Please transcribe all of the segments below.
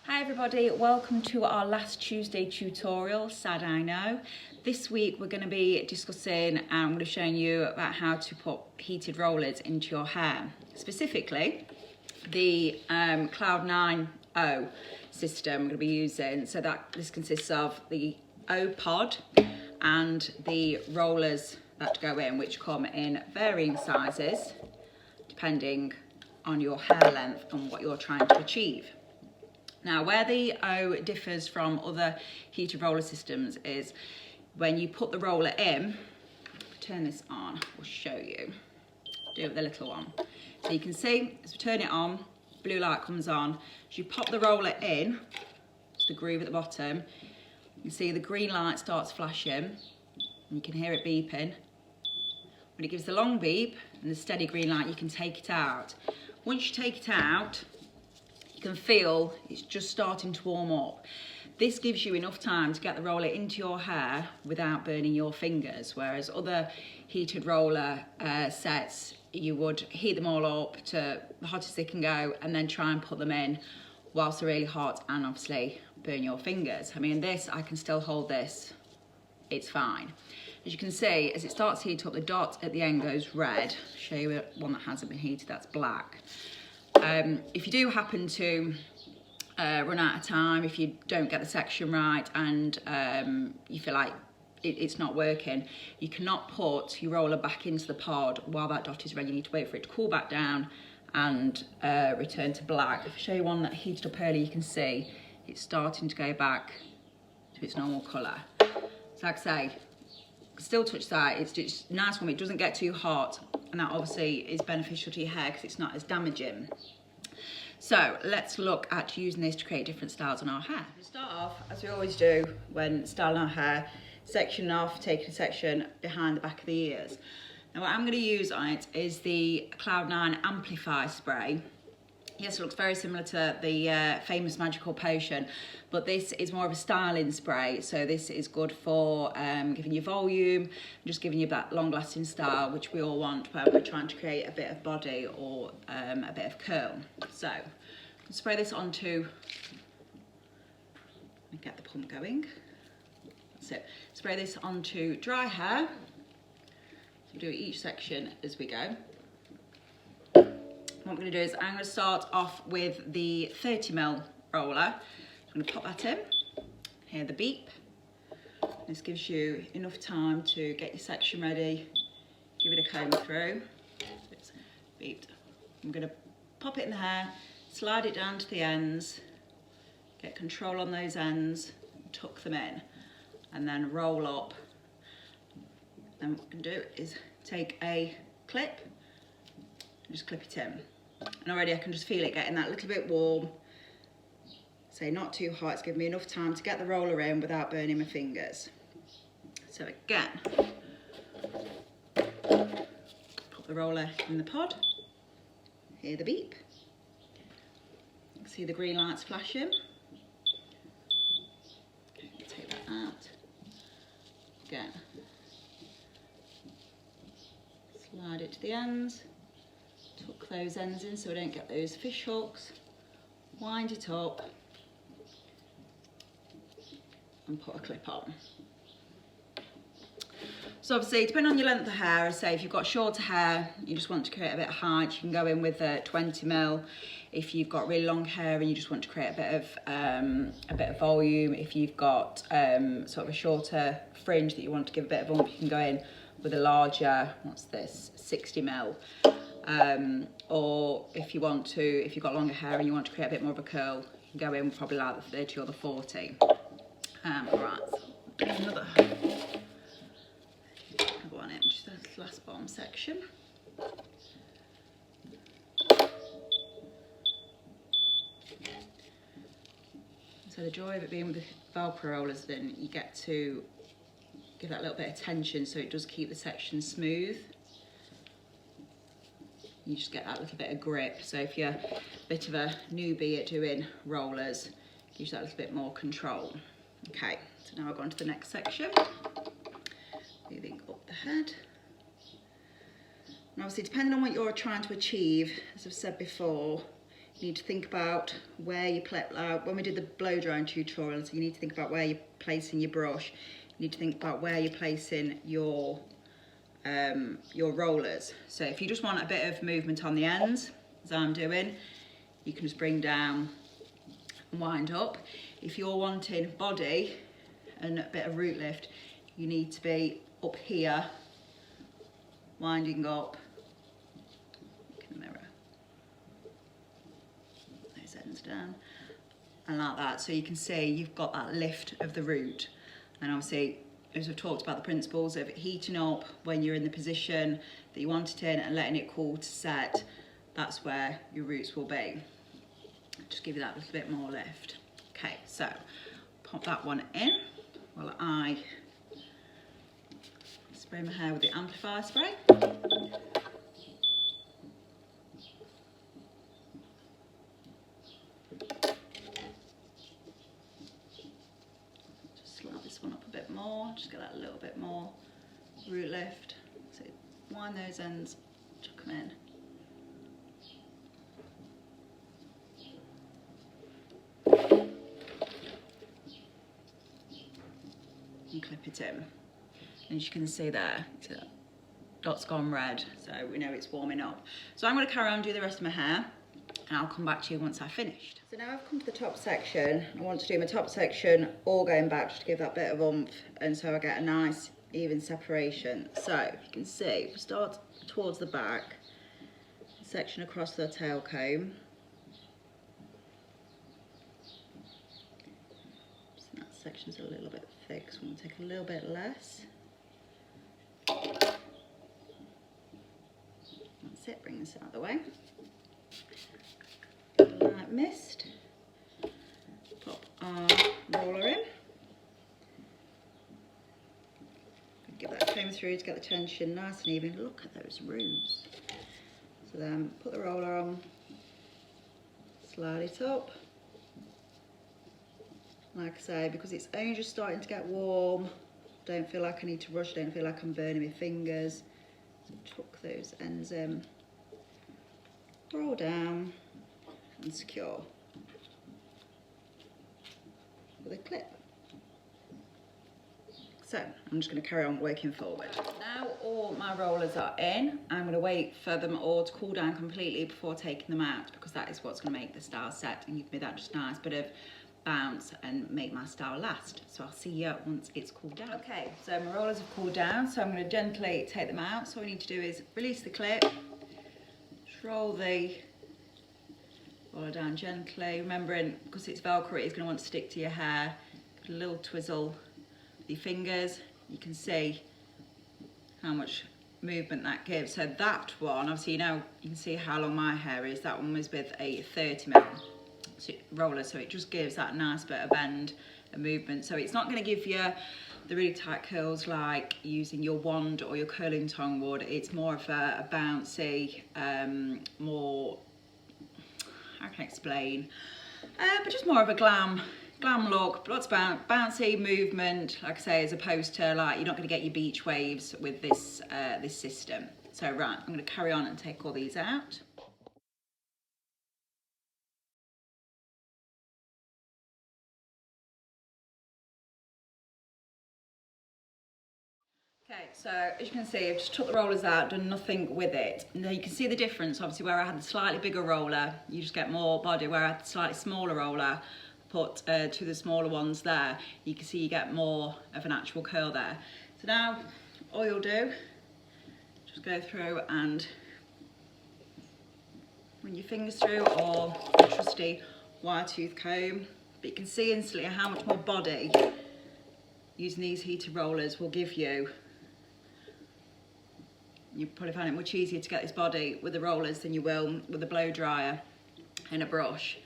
Hi everybody, welcome to our last Tuesday tutorial, sad I know. This week we're going to be discussing and I'm going to show you about how to put heated rollers into your hair. Specifically, the Cloud 9O system I'm going to be using. So this consists of the O pod and the rollers that go in, which come in varying sizes depending on your hair length and what you're trying to achieve. Now, where the O differs from other heated roller systems is when you put the roller in, turn this on, we'll show you, do it with the little one. So you can see, as we turn it on, blue light comes on. As you pop the roller in to the groove at the bottom, you can see the green light starts flashing, and you can hear it beeping. When it gives the long beep and the steady green light, you can take it out. Once you take it out, you can feel it's just starting to warm up. This gives you enough time to get the roller into your hair without burning your fingers, whereas other heated roller sets, you would heat them all up to the hottest they can go and then try and put them in whilst they're really hot and obviously burn your fingers. I mean, this, I can still hold this, it's fine. As you can see, as it starts to heat up, the dot at the end goes red. I'll show you one that hasn't been heated, that's black. If you do happen to run out of time, if you don't get the section right and you feel like it's not working, you cannot put your roller back into the pod while that dot is ready. You need to wait for it to cool back down and return to black. If I show you one that heated up earlier, you can see it's starting to go back to its normal colour. So like I say, still touch that, it's just nice when it doesn't get too hot, and that obviously is beneficial to your hair because it's not as damaging. So let's look at using this to create different styles on our hair. We start off, as we always do when styling our hair, sectioning off, taking a section behind the back of the ears. Now what I'm going to use on it is the Cloud 9 Amplify Spray. Yes, it looks very similar to the famous Magical Potion, but this is more of a styling spray. So this is good for giving you volume, just giving you that long-lasting style, which we all want when we're trying to create a bit of body or a bit of curl. So spray this onto, get the pump going. That's it. Spray this onto dry hair. So do each section as we go. What I'm going to do is I'm going to start off with the 30mm roller. I'm going to pop that in, hear the beep. This gives you enough time to get your section ready, give it a comb through. It's beeped. I'm going to pop it in the hair, slide it down to the ends, get control on those ends, tuck them in, and then roll up. Then what I can do is take a clip, just clip it in. And already I can just feel it getting that little bit warm. So not too hot, it's giving me enough time to get the roller in without burning my fingers. So again, put the roller in the pod, hear the beep, see the green lights flashing. Okay, take that out. Again, slide it to the ends. Tuck those ends in so we don't get those fish hooks, wind it up and put a clip on. So obviously, depending on your length of hair, I say if you've got shorter hair, you just want to create a bit of height, you can go in with 20mm. If you've got really long hair and you just want to create a bit of volume, if you've got sort of a shorter fringe that you want to give a bit of oomph, you can go in with a larger, what's this, 60mm. Or if you've got longer hair and you want to create a bit more of a curl, you can go in probably like the 30 or the 40. Alright, so another one in, just this last bottom section. So the joy of it being with the Velcro rollers, then you get to give that little bit of tension so it does keep the section smooth. You just get that little bit of grip. So if you're a bit of a newbie at doing rollers, it gives you that little bit more control. Okay, so now I'll go on to the next section. Moving up the head. And obviously, depending on what you're trying to achieve, as I've said before, You need to think about where you play. When we did the blow drying tutorial, so you need to think about where you're placing your brush. You need to think about where you're placing your rollers. So if you just want a bit of movement on the ends, as I'm doing, you can just bring down and wind up. If you're wanting body and a bit of root lift, you need to be up here, winding up. Look in the mirror. Those ends down, and like that. So you can see you've got that lift of the root. And obviously, as we've talked about the principles of heating up when you're in the position that you want it in and letting it cool to set, that's where your roots will be. Just give you that little bit more lift. Okay, so pop that one in while I spray my hair with the amplifier spray. Slap this one up a bit more, just get that a little bit more root lift. So wind those ends, chuck them in. And clip it in. And as you can see there, the dot's gone red, so we know it's warming up. So I'm going to carry on and do the rest of my hair, and I'll come back to you once I've finished. So now I've come to the top section. I want to do my top section all going back just to give that bit of oomph, and so I get a nice even separation. So if you can see, if we start towards the back, section across the tail comb. So that section's a little bit thick, so I'm going to take a little bit less. That's it, bring this out of the way. Like mist. Pop our roller in. Give that comb through to get the tension nice and even. Look at those roots. So then put the roller on, slide it up. Like I say, because it's only just starting to get warm, don't feel like I need to rush, don't feel like I'm burning my fingers. So tuck those ends in, roll down and secure with a clip. So I'm just going to carry on working forward. Now all my rollers are in, I'm going to wait for them all to cool down completely before taking them out, because that is what's going to make the style set and give me that just nice bit of bounce and make my style last. So I'll see you once it's cooled down. Okay, so my rollers have cooled down, so I'm going to gently take them out. So all we need to do is release the clip, just roll the roller down gently, remembering because it's Velcro, it's going to want to stick to your hair. Give it a little twizzle with your fingers. You can see how much movement that gives. So that one, obviously, you can see how long my hair is. That one was with a 30mm roller, so it just gives that nice bit of bend and movement. So it's not going to give you the really tight curls like using your wand or your curling tong would. It's more of a bouncy, more, how can I explain, but just more of a glam look, lots of bouncy movement, like I say, as opposed to like, you're not going to get your beach waves with this this system. So right, I'm going to carry on and take all these out. Okay, so as you can see, I've just took the rollers out, done nothing with it. Now you can see the difference, obviously, where I had the slightly bigger roller, you just get more body, where I had the slightly smaller roller, put to the smaller ones there, you can see you get more of an actual curl there. So now, all you'll do, just go through and run your fingers through, or a trusty wire tooth comb, but you can see instantly how much more body using these heated rollers will give you. You probably find it much easier to get this body with the rollers than you will with a blow dryer and a brush.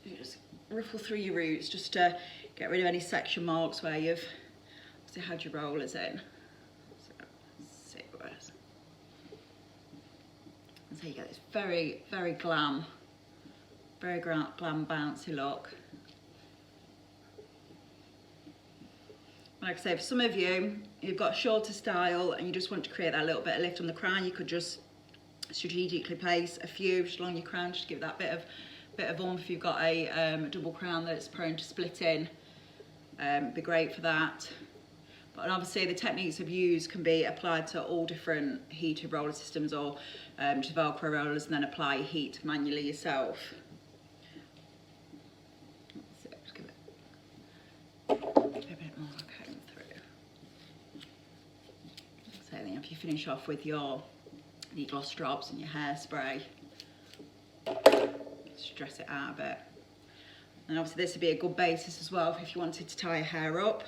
You just ruffle through your roots just to get rid of any section marks where you've obviously had your rollers in. So you get this very, very glam bouncy look. Like I say, for some of you, you've got a shorter style and you just want to create that little bit of lift on the crown, you could just strategically place a few just along your crown, just to give it that bit of oomph. If you've got a double crown that's prone to splitting, be great for that. But obviously the techniques I've used can be applied to all different heated roller systems, or just Velcro rollers, and then apply heat manually yourself. Just give it a bit more comb through. So then if you finish off with your gloss drops and your hairspray, stress it out a bit. And obviously this would be a good basis as well if you wanted to tie your hair up.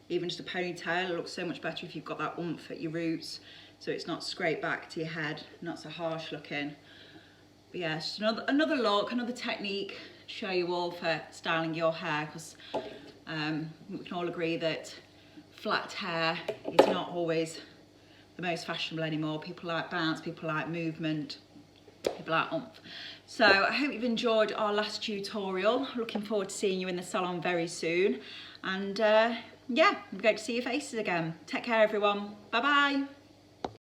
Even just a ponytail, it looks so much better if you've got that oomph at your roots, so it's not scraped back to your head, not so harsh looking. But yeah, it's just another look, another technique to show you all for styling your hair, because we can all agree that flat hair is not always the most fashionable anymore. People like bounce, people like movement, people like oomph. So I hope you've enjoyed our last tutorial. Looking forward to seeing you in the salon very soon. And yeah, I'm going to see your faces again. Take care, everyone. Bye bye.